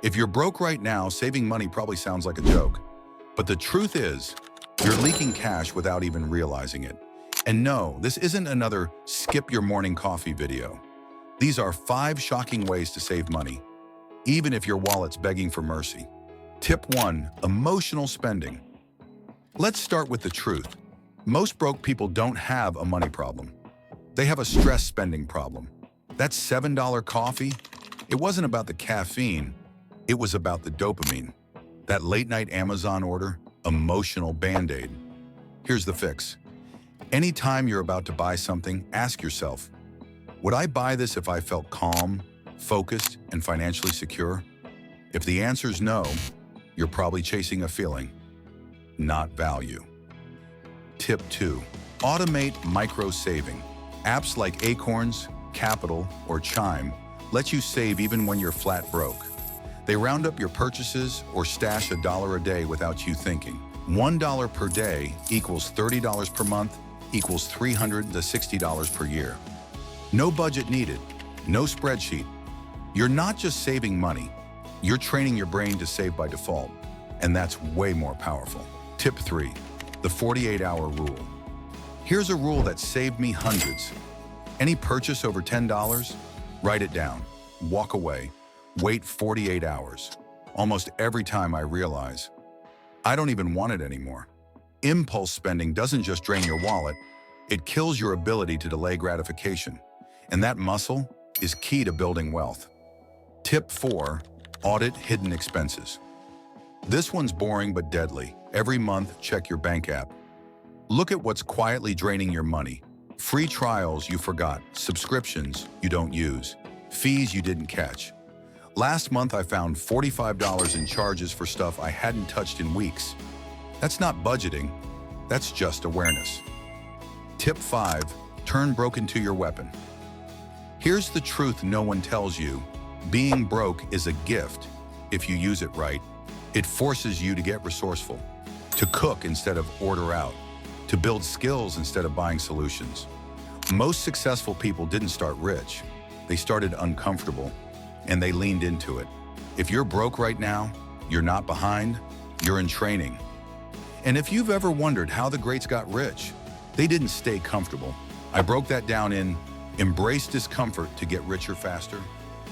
If you're broke right now, saving money probably sounds like a joke. But the truth is, you're leaking cash without even realizing it. And no, this isn't another skip your morning coffee video. These are 5 shocking ways to save money, even if your wallet's begging for mercy. Tip 1. Emotional spending. Let's start with the truth. Most broke people don't have a money problem. They have a stress spending problem. That $7 coffee, it wasn't about the caffeine, it was about the dopamine. That late-night Amazon order, emotional Band-Aid. Here's the fix. Anytime you're about to buy something, ask yourself, would I buy this if I felt calm, focused, and financially secure? If the answer is no, you're probably chasing a feeling, not value. Tip 2. Automate micro-saving. Apps like Acorns, Capital, or Chime let you save even when you're flat broke. They round up your purchases or stash $1 a day without you thinking. $1 per day equals $30 per month equals $300 to $60 per year. No budget needed, no spreadsheet. You're not just saving money, you're training your brain to save by default, and that's way more powerful. Tip 3. The 48-hour rule. Here's a rule that saved me hundreds. Any purchase over $10, write it down, walk away, wait 48 hours. Almost every time I realize, I don't even want it anymore. Impulse spending doesn't just drain your wallet, it kills your ability to delay gratification. And that muscle is key to building wealth. Tip 4. Audit hidden expenses. This one's boring but deadly. Every month, check your bank app. Look at what's quietly draining your money. Free trials you forgot, subscriptions you don't use, fees you didn't catch. Last month, I found $45 in charges for stuff I hadn't touched in weeks. That's not budgeting, that's just awareness. Tip 5. Turn broke into your weapon. Here's the truth no one tells you. Being broke is a gift if you use it right. It forces you to get resourceful, to cook instead of order out, to build skills instead of buying solutions. Most successful people didn't start rich. They started uncomfortable, and they leaned into it. If you're broke right now, you're not behind, you're in training. And if you've ever wondered how the greats got rich, they didn't stay comfortable. I broke that down in Embrace Discomfort to Get Richer Faster.